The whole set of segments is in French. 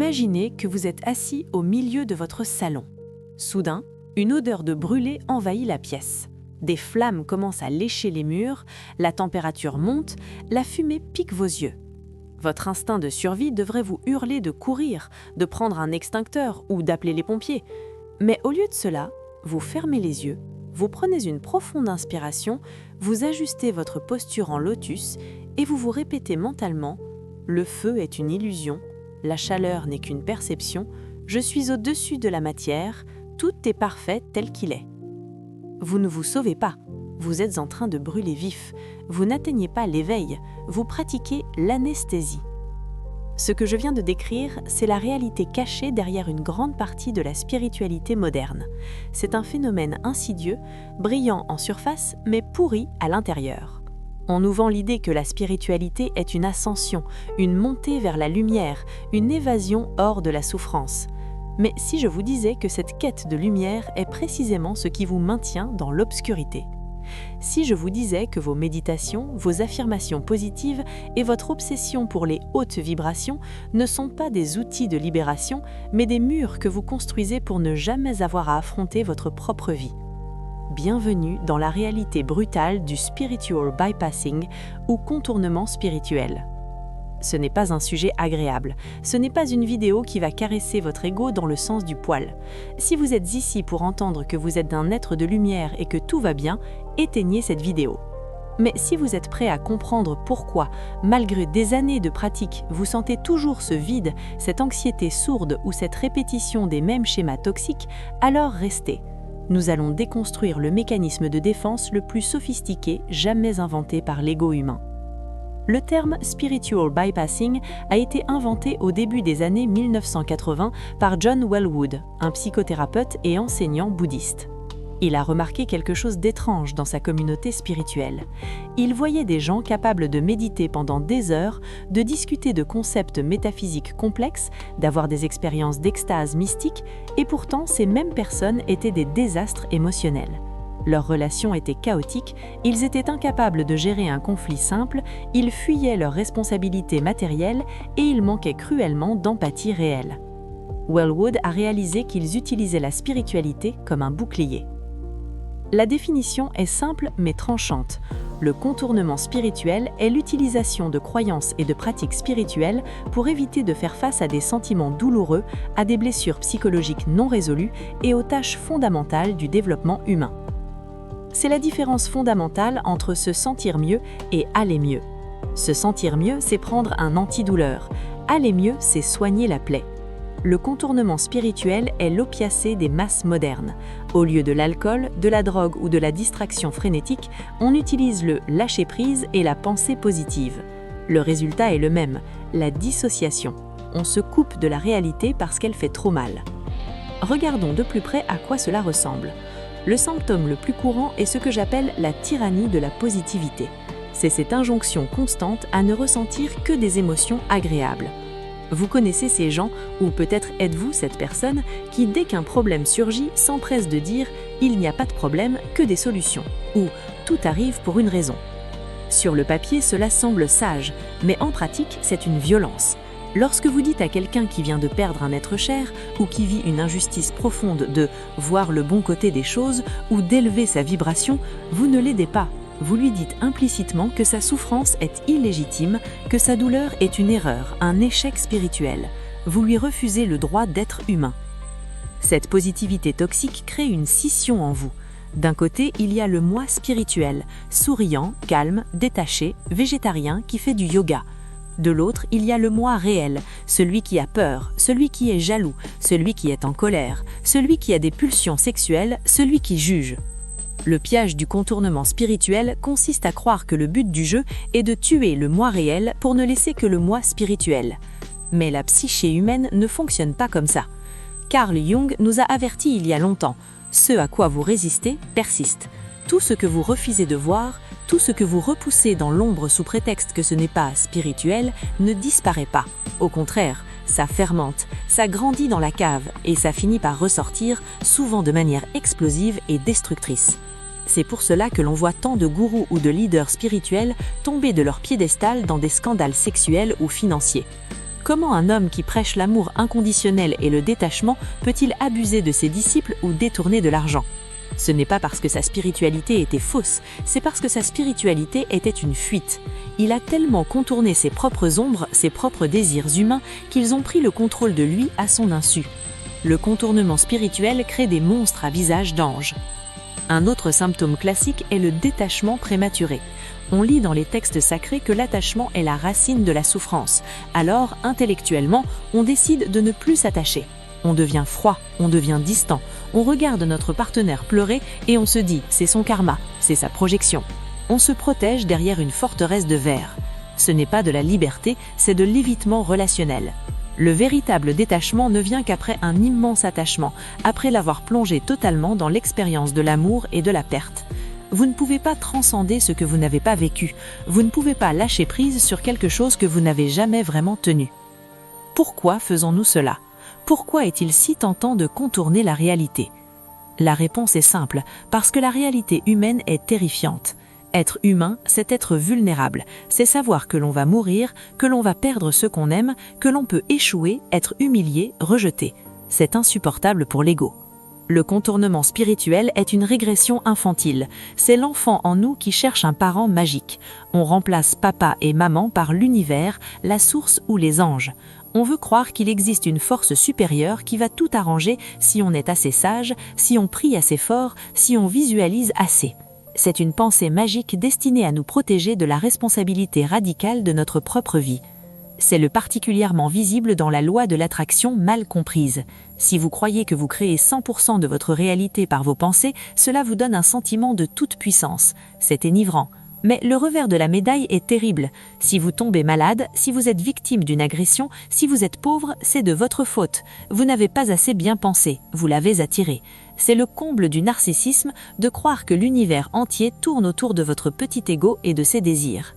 Imaginez que vous êtes assis au milieu de votre salon. Soudain, une odeur de brûlé envahit la pièce. Des flammes commencent à lécher les murs, la température monte, la fumée pique vos yeux. Votre instinct de survie devrait vous hurler de courir, de prendre un extincteur ou d'appeler les pompiers. Mais au lieu de cela, vous fermez les yeux, vous prenez une profonde inspiration, vous ajustez votre posture en lotus et vous vous répétez mentalement « Le feu est une illusion, la chaleur n'est qu'une perception, je suis au-dessus de la matière, tout est parfait tel qu'il est. » Vous ne vous sauvez pas, vous êtes en train de brûler vif, vous n'atteignez pas l'éveil, vous pratiquez l'anesthésie. Ce que je viens de décrire, c'est la réalité cachée derrière une grande partie de la spiritualité moderne. C'est un phénomène insidieux, brillant en surface, mais pourri à l'intérieur. On nous vend l'idée que la spiritualité est une ascension, une montée vers la lumière, une évasion hors de la souffrance. Mais si je vous disais que cette quête de lumière est précisément ce qui vous maintient dans l'obscurité? Si je vous disais que vos méditations, vos affirmations positives et votre obsession pour les hautes vibrations ne sont pas des outils de libération, mais des murs que vous construisez pour ne jamais avoir à affronter votre propre vie? Bienvenue dans la réalité brutale du spiritual bypassing ou contournement spirituel. Ce n'est pas un sujet agréable, ce n'est pas une vidéo qui va caresser votre ego dans le sens du poil. Si vous êtes ici pour entendre que vous êtes un être de lumière et que tout va bien, éteignez cette vidéo. Mais si vous êtes prêt à comprendre pourquoi, malgré des années de pratique, vous sentez toujours ce vide, cette anxiété sourde ou cette répétition des mêmes schémas toxiques, alors restez. Nous allons déconstruire le mécanisme de défense le plus sophistiqué jamais inventé par l'ego humain. Le terme « spiritual bypassing » a été inventé au début des années 1980 par John Welwood, un psychothérapeute et enseignant bouddhiste. Il a remarqué quelque chose d'étrange dans sa communauté spirituelle. Il voyait des gens capables de méditer pendant des heures, de discuter de concepts métaphysiques complexes, d'avoir des expériences d'extase mystique, et pourtant ces mêmes personnes étaient des désastres émotionnels. Leurs relations étaient chaotiques, ils étaient incapables de gérer un conflit simple, ils fuyaient leurs responsabilités matérielles et ils manquaient cruellement d'empathie réelle. Welwood a réalisé qu'ils utilisaient la spiritualité comme un bouclier. La définition est simple mais tranchante. Le contournement spirituel est l'utilisation de croyances et de pratiques spirituelles pour éviter de faire face à des sentiments douloureux, à des blessures psychologiques non résolues et aux tâches fondamentales du développement humain. C'est la différence fondamentale entre se sentir mieux et aller mieux. Se sentir mieux, c'est prendre un antidouleur. Aller mieux, c'est soigner la plaie. Le contournement spirituel est l'opiacé des masses modernes. Au lieu de l'alcool, de la drogue ou de la distraction frénétique, on utilise le lâcher-prise et la pensée positive. Le résultat est le même, la dissociation. On se coupe de la réalité parce qu'elle fait trop mal. Regardons de plus près à quoi cela ressemble. Le symptôme le plus courant est ce que j'appelle la tyrannie de la positivité. C'est cette injonction constante à ne ressentir que des émotions agréables. Vous connaissez ces gens, ou peut-être êtes-vous cette personne, qui dès qu'un problème surgit s'empresse de dire « il n'y a pas de problème, que des solutions » ou « tout arrive pour une raison ». Sur le papier, cela semble sage, mais en pratique, c'est une violence. Lorsque vous dites à quelqu'un qui vient de perdre un être cher ou qui vit une injustice profonde de voir le bon côté des choses ou d'élever sa vibration, vous ne l'aidez pas. Vous lui dites implicitement que sa souffrance est illégitime, que sa douleur est une erreur, un échec spirituel. Vous lui refusez le droit d'être humain. Cette positivité toxique crée une scission en vous. D'un côté, il y a le moi spirituel, souriant, calme, détaché, végétarien qui fait du yoga. De l'autre, il y a le moi réel, celui qui a peur, celui qui est jaloux, celui qui est en colère, celui qui a des pulsions sexuelles, celui qui juge. Le piège du contournement spirituel consiste à croire que le but du jeu est de tuer le moi réel pour ne laisser que le moi spirituel. Mais la psyché humaine ne fonctionne pas comme ça. Carl Jung nous a avertis il y a longtemps, ce à quoi vous résistez persiste. Tout ce que vous refusez de voir, tout ce que vous repoussez dans l'ombre sous prétexte que ce n'est pas spirituel, ne disparaît pas. Au contraire, ça fermente, ça grandit dans la cave et ça finit par ressortir, souvent de manière explosive et destructrice. C'est pour cela que l'on voit tant de gourous ou de leaders spirituels tomber de leur piédestal dans des scandales sexuels ou financiers. Comment un homme qui prêche l'amour inconditionnel et le détachement peut-il abuser de ses disciples ou détourner de l'argent ? Ce n'est pas parce que sa spiritualité était fausse, c'est parce que sa spiritualité était une fuite. Il a tellement contourné ses propres ombres, ses propres désirs humains, qu'ils ont pris le contrôle de lui à son insu. Le contournement spirituel crée des monstres à visage d'ange. Un autre symptôme classique est le détachement prématuré. On lit dans les textes sacrés que l'attachement est la racine de la souffrance. Alors, intellectuellement, on décide de ne plus s'attacher. On devient froid, on devient distant, on regarde notre partenaire pleurer et on se dit « c'est son karma, c'est sa projection ». On se protège derrière une forteresse de verre. Ce n'est pas de la liberté, c'est de l'évitement relationnel. Le véritable détachement ne vient qu'après un immense attachement, après l'avoir plongé totalement dans l'expérience de l'amour et de la perte. Vous ne pouvez pas transcender ce que vous n'avez pas vécu, vous ne pouvez pas lâcher prise sur quelque chose que vous n'avez jamais vraiment tenu. Pourquoi faisons-nous cela ? Pourquoi est-il si tentant de contourner la réalité ? La réponse est simple, parce que la réalité humaine est terrifiante. Être humain, c'est être vulnérable, c'est savoir que l'on va mourir, que l'on va perdre ce qu'on aime, que l'on peut échouer, être humilié, rejeté. C'est insupportable pour l'ego. Le contournement spirituel est une régression infantile. C'est l'enfant en nous qui cherche un parent magique. On remplace papa et maman par l'univers, la source ou les anges. On veut croire qu'il existe une force supérieure qui va tout arranger si on est assez sage, si on prie assez fort, si on visualise assez. C'est une pensée magique destinée à nous protéger de la responsabilité radicale de notre propre vie. C'est le particulièrement visible dans la loi de l'attraction mal comprise. Si vous croyez que vous créez 100% de votre réalité par vos pensées, cela vous donne un sentiment de toute puissance. C'est énivrant. Mais le revers de la médaille est terrible. Si vous tombez malade, si vous êtes victime d'une agression, si vous êtes pauvre, c'est de votre faute. Vous n'avez pas assez bien pensé, vous l'avez attiré. C'est le comble du narcissisme de croire que l'univers entier tourne autour de votre petit ego et de ses désirs.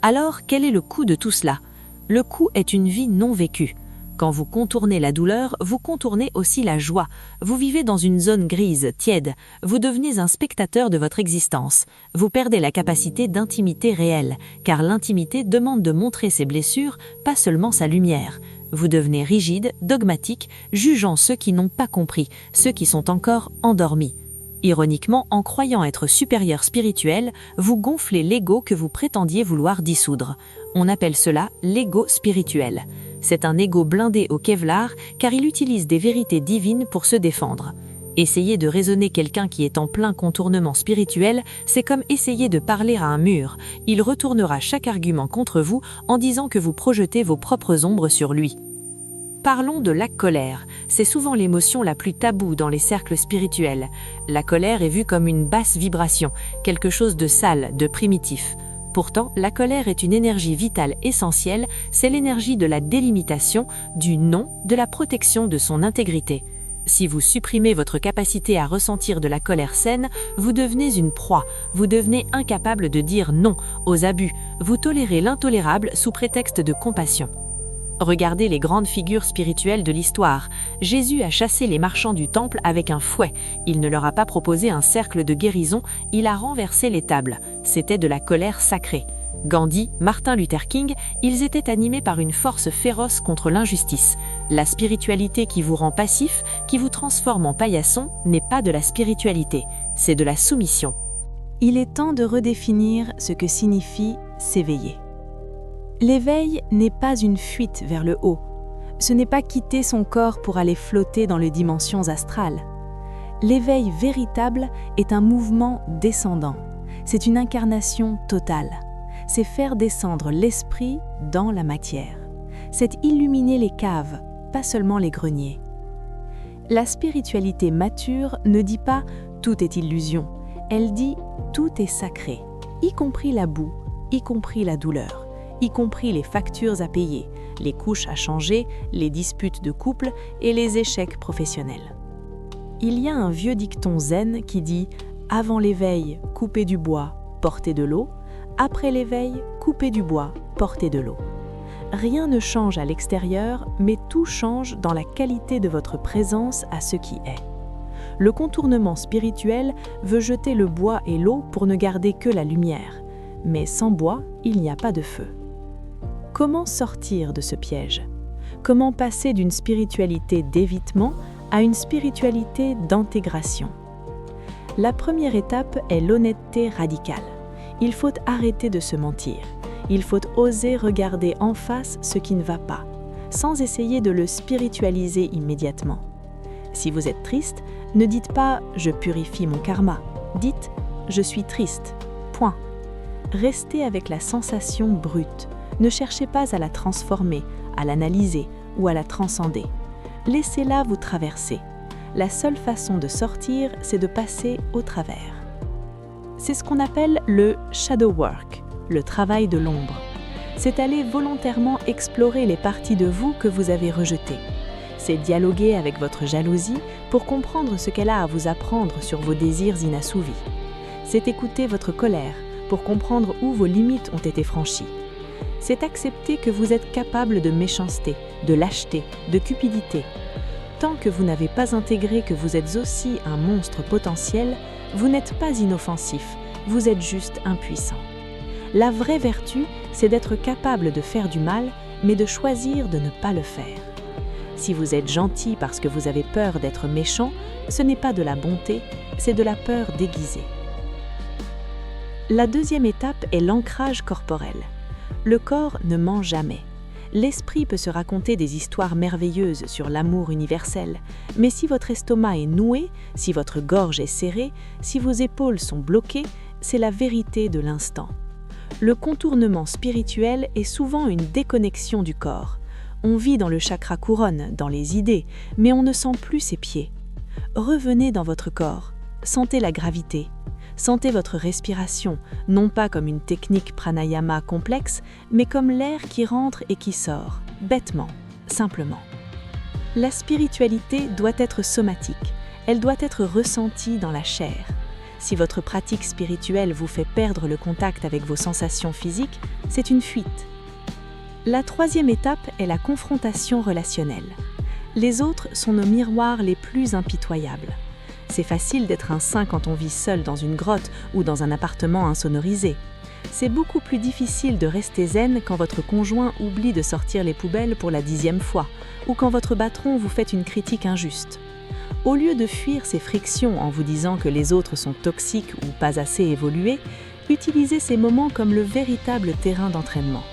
Alors, quel est le coût de tout cela ? Le coût est une vie non vécue. Quand vous contournez la douleur, vous contournez aussi la joie. Vous vivez dans une zone grise, tiède. Vous devenez un spectateur de votre existence. Vous perdez la capacité d'intimité réelle, car l'intimité demande de montrer ses blessures, pas seulement sa lumière. Vous devenez rigide, dogmatique, jugeant ceux qui n'ont pas compris, ceux qui sont encore endormis. Ironiquement, en croyant être supérieur spirituel, vous gonflez l'ego que vous prétendiez vouloir dissoudre. On appelle cela l'ego spirituel. C'est un ego blindé au Kevlar car il utilise des vérités divines pour se défendre. Essayer de raisonner quelqu'un qui est en plein contournement spirituel, c'est comme essayer de parler à un mur. Il retournera chaque argument contre vous en disant que vous projetez vos propres ombres sur lui. Parlons de la colère. C'est souvent l'émotion la plus taboue dans les cercles spirituels. La colère est vue comme une basse vibration, quelque chose de sale, de primitif. Pourtant, la colère est une énergie vitale essentielle, c'est l'énergie de la délimitation, du non, de la protection de son intégrité. Si vous supprimez votre capacité à ressentir de la colère saine, vous devenez une proie, vous devenez incapable de dire non aux abus, vous tolérez l'intolérable sous prétexte de compassion. Regardez les grandes figures spirituelles de l'histoire. Jésus a chassé les marchands du temple avec un fouet. Il ne leur a pas proposé un cercle de guérison, il a renversé les tables. C'était de la colère sacrée. Gandhi, Martin Luther King, ils étaient animés par une force féroce contre l'injustice. La spiritualité qui vous rend passif, qui vous transforme en paillasson, n'est pas de la spiritualité, c'est de la soumission. Il est temps de redéfinir ce que signifie s'éveiller. L'éveil n'est pas une fuite vers le haut. Ce n'est pas quitter son corps pour aller flotter dans les dimensions astrales. L'éveil véritable est un mouvement descendant. C'est une incarnation totale. C'est faire descendre l'esprit dans la matière. C'est illuminer les caves, pas seulement les greniers. La spiritualité mature ne dit pas « tout est illusion ». Elle dit « tout est sacré », y compris la boue, y compris la douleur, y compris les factures à payer, les couches à changer, les disputes de couple et les échecs professionnels. Il y a un vieux dicton zen qui dit « Avant l'éveil, coupez du bois, portez de l'eau. Après l'éveil, coupez du bois, portez de l'eau. » Rien ne change à l'extérieur, mais tout change dans la qualité de votre présence à ce qui est. Le contournement spirituel veut jeter le bois et l'eau pour ne garder que la lumière. Mais sans bois, il n'y a pas de feu. Comment sortir de ce piège ? Comment passer d'une spiritualité d'évitement à une spiritualité d'intégration? La première étape est l'honnêteté radicale. Il faut arrêter de se mentir. Il faut oser regarder en face ce qui ne va pas, sans essayer de le spiritualiser immédiatement. Si vous êtes triste, ne dites pas « je purifie mon karma », dites « je suis triste ». Point. Restez avec la sensation brute. Ne cherchez pas à la transformer, à l'analyser ou à la transcender. Laissez-la vous traverser. La seule façon de sortir, c'est de passer au travers. C'est ce qu'on appelle le shadow work, le travail de l'ombre. C'est aller volontairement explorer les parties de vous que vous avez rejetées. C'est dialoguer avec votre jalousie pour comprendre ce qu'elle a à vous apprendre sur vos désirs inassouvis. C'est écouter votre colère pour comprendre où vos limites ont été franchies. C'est accepter que vous êtes capable de méchanceté, de lâcheté, de cupidité. Tant que vous n'avez pas intégré que vous êtes aussi un monstre potentiel, vous n'êtes pas inoffensif, vous êtes juste impuissant. La vraie vertu, c'est d'être capable de faire du mal, mais de choisir de ne pas le faire. Si vous êtes gentil parce que vous avez peur d'être méchant, ce n'est pas de la bonté, c'est de la peur déguisée. La deuxième étape est l'ancrage corporel. Le corps ne ment jamais. L'esprit peut se raconter des histoires merveilleuses sur l'amour universel, mais si votre estomac est noué, si votre gorge est serrée, si vos épaules sont bloquées, c'est la vérité de l'instant. Le contournement spirituel est souvent une déconnexion du corps. On vit dans le chakra couronne, dans les idées, mais on ne sent plus ses pieds. Revenez dans votre corps, sentez la gravité. Sentez votre respiration, non pas comme une technique pranayama complexe, mais comme l'air qui rentre et qui sort, bêtement, simplement. La spiritualité doit être somatique, elle doit être ressentie dans la chair. Si votre pratique spirituelle vous fait perdre le contact avec vos sensations physiques, c'est une fuite. La troisième étape est la confrontation relationnelle. Les autres sont nos miroirs les plus impitoyables. C'est facile d'être un saint quand on vit seul dans une grotte ou dans un appartement insonorisé. C'est beaucoup plus difficile de rester zen quand votre conjoint oublie de sortir les poubelles pour la 10e fois ou quand votre patron vous fait une critique injuste. Au lieu de fuir ces frictions en vous disant que les autres sont toxiques ou pas assez évolués, utilisez ces moments comme le véritable terrain d'entraînement.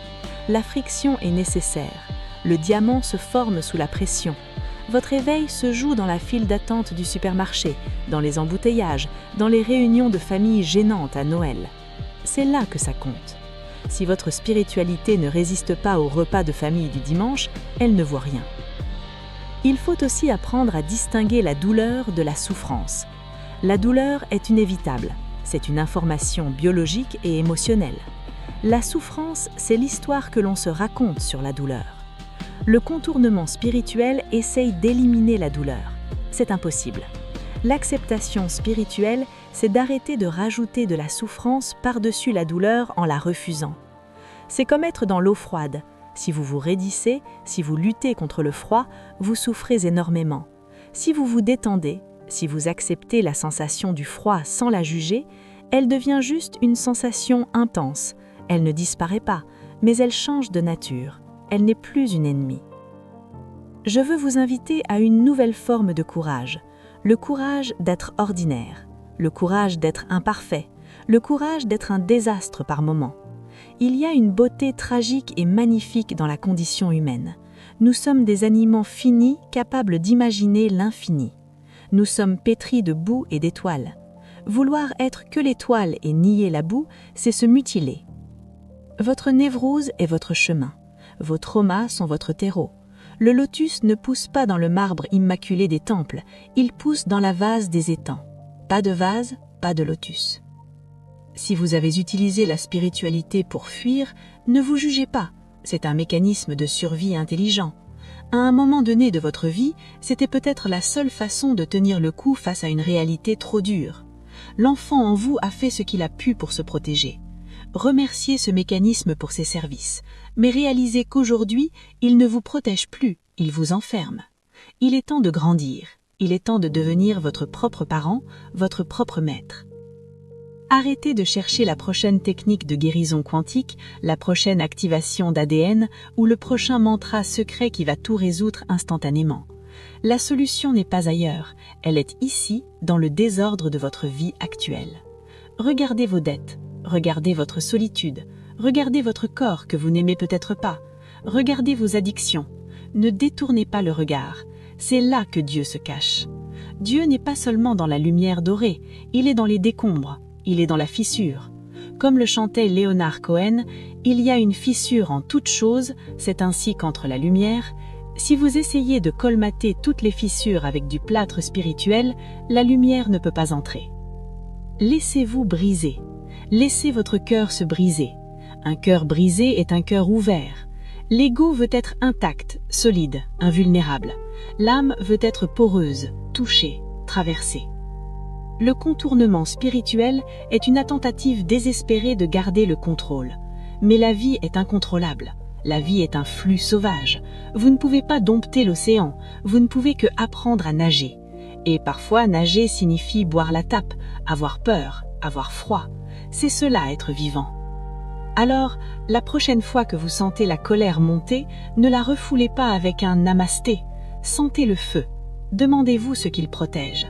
La friction est nécessaire. Le diamant se forme sous la pression. Votre éveil se joue dans la file d'attente du supermarché, dans les embouteillages, dans les réunions de famille gênantes à Noël. C'est là que ça compte. Si votre spiritualité ne résiste pas au repas de famille du dimanche, elle ne vaut rien. Il faut aussi apprendre à distinguer la douleur de la souffrance. La douleur est inévitable. C'est une information biologique et émotionnelle. La souffrance, c'est l'histoire que l'on se raconte sur la douleur. Le contournement spirituel essaye d'éliminer la douleur. C'est impossible. L'acceptation spirituelle, c'est d'arrêter de rajouter de la souffrance par-dessus la douleur en la refusant. C'est comme être dans l'eau froide. Si vous vous raidissez, si vous luttez contre le froid, vous souffrez énormément. Si vous vous détendez, si vous acceptez la sensation du froid sans la juger, elle devient juste une sensation intense. Elle ne disparaît pas, mais elle change de nature. Elle n'est plus une ennemie. Je veux vous inviter à une nouvelle forme de courage, le courage d'être ordinaire, le courage d'être imparfait, le courage d'être un désastre par moments. Il y a une beauté tragique et magnifique dans la condition humaine. Nous sommes des animaux finis capables d'imaginer l'infini. Nous sommes pétris de boue et d'étoiles. Vouloir être que l'étoile et nier la boue, c'est se mutiler. Votre névrose est votre chemin. Vos traumas sont votre terreau. Le lotus ne pousse pas dans le marbre immaculé des temples, il pousse dans la vase des étangs. Pas de vase, pas de lotus. Si vous avez utilisé la spiritualité pour fuir, ne vous jugez pas, c'est un mécanisme de survie intelligent. À un moment donné de votre vie, c'était peut-être la seule façon de tenir le coup face à une réalité trop dure. L'enfant en vous a fait ce qu'il a pu pour se protéger. Remerciez ce mécanisme pour ses services, mais réalisez qu'aujourd'hui, il ne vous protège plus, il vous enferme. Il est temps de grandir, il est temps de devenir votre propre parent, votre propre maître. Arrêtez de chercher la prochaine technique de guérison quantique, la prochaine activation d'ADN ou le prochain mantra secret qui va tout résoudre instantanément. La solution n'est pas ailleurs, elle est ici, dans le désordre de votre vie actuelle. Regardez vos dettes, regardez votre solitude, regardez votre corps que vous n'aimez peut-être pas, regardez vos addictions. Ne détournez pas le regard, c'est là que Dieu se cache. Dieu n'est pas seulement dans la lumière dorée, il est dans les décombres. Il est dans la fissure. Comme le chantait Leonard Cohen, il y a une fissure en toute chose, c'est ainsi qu'entre la lumière. Si vous essayez de colmater toutes les fissures avec du plâtre spirituel, la lumière ne peut pas entrer. Laissez-vous briser. Laissez votre cœur se briser. Un cœur brisé est un cœur ouvert. L'ego veut être intact, solide, invulnérable. L'âme veut être poreuse, touchée, traversée. Le contournement spirituel est une tentative désespérée de garder le contrôle. Mais la vie est incontrôlable. La vie est un flux sauvage. Vous ne pouvez pas dompter l'océan. Vous ne pouvez que apprendre à nager. Et parfois, nager signifie boire la tape, avoir peur, avoir froid. C'est cela être vivant. Alors, la prochaine fois que vous sentez la colère monter, ne la refoulez pas avec un namasté. Sentez le feu. Demandez-vous ce qu'il protège.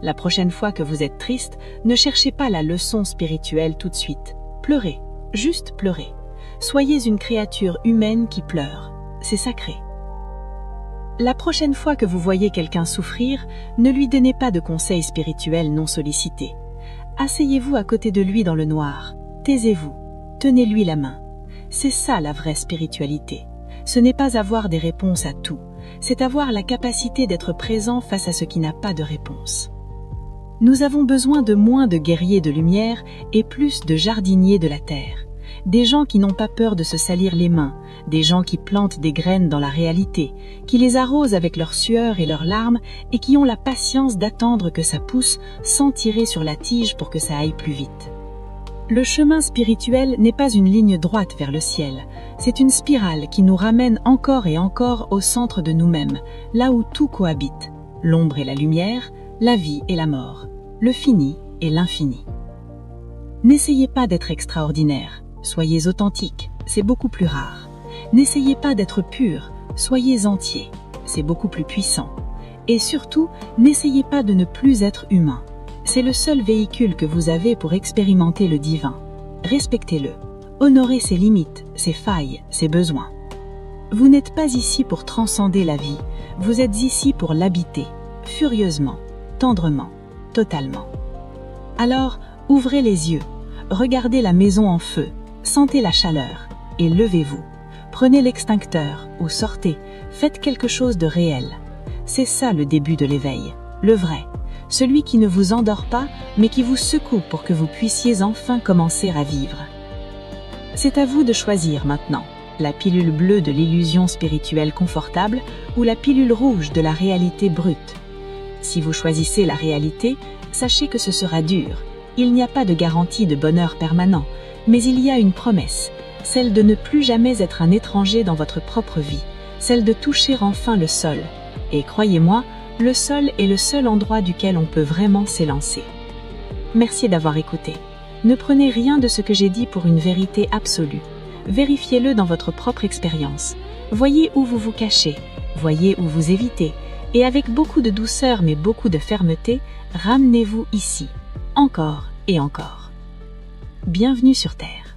La prochaine fois que vous êtes triste, ne cherchez pas la leçon spirituelle tout de suite. Pleurez, juste pleurez. Soyez une créature humaine qui pleure. C'est sacré. La prochaine fois que vous voyez quelqu'un souffrir, ne lui donnez pas de conseils spirituels non sollicités. Asseyez-vous à côté de lui dans le noir. Taisez-vous. Tenez-lui la main. C'est ça la vraie spiritualité. Ce n'est pas avoir des réponses à tout. C'est avoir la capacité d'être présent face à ce qui n'a pas de réponse. Nous avons besoin de moins de guerriers de lumière et plus de jardiniers de la terre. Des gens qui n'ont pas peur de se salir les mains, des gens qui plantent des graines dans la réalité, qui les arrosent avec leur sueur et leurs larmes et qui ont la patience d'attendre que ça pousse sans tirer sur la tige pour que ça aille plus vite. Le chemin spirituel n'est pas une ligne droite vers le ciel, c'est une spirale qui nous ramène encore et encore au centre de nous-mêmes, là où tout cohabite, l'ombre et la lumière, la vie et la mort, le fini et l'infini. N'essayez pas d'être extraordinaire, soyez authentique, c'est beaucoup plus rare. N'essayez pas d'être pur, soyez entier, c'est beaucoup plus puissant. Et surtout, n'essayez pas de ne plus être humain. C'est le seul véhicule que vous avez pour expérimenter le divin. Respectez-le, honorez ses limites, ses failles, ses besoins. Vous n'êtes pas ici pour transcender la vie, vous êtes ici pour l'habiter, furieusement, tendrement, totalement. Alors, ouvrez les yeux, regardez la maison en feu, sentez la chaleur, et levez-vous. Prenez l'extincteur ou sortez, faites quelque chose de réel. C'est ça le début de l'éveil, le vrai, celui qui ne vous endort pas, mais qui vous secoue pour que vous puissiez enfin commencer à vivre. C'est à vous de choisir maintenant, la pilule bleue de l'illusion spirituelle confortable ou la pilule rouge de la réalité brute. Si vous choisissez la réalité, sachez que ce sera dur. Il n'y a pas de garantie de bonheur permanent, mais il y a une promesse, celle de ne plus jamais être un étranger dans votre propre vie, celle de toucher enfin le sol. Et croyez-moi, le sol est le seul endroit duquel on peut vraiment s'élancer. Merci d'avoir écouté. Ne prenez rien de ce que j'ai dit pour une vérité absolue. Vérifiez-le dans votre propre expérience. Voyez où vous vous cachez, voyez où vous évitez, et avec beaucoup de douceur mais beaucoup de fermeté, ramenez-vous ici, encore et encore. Bienvenue sur Terre.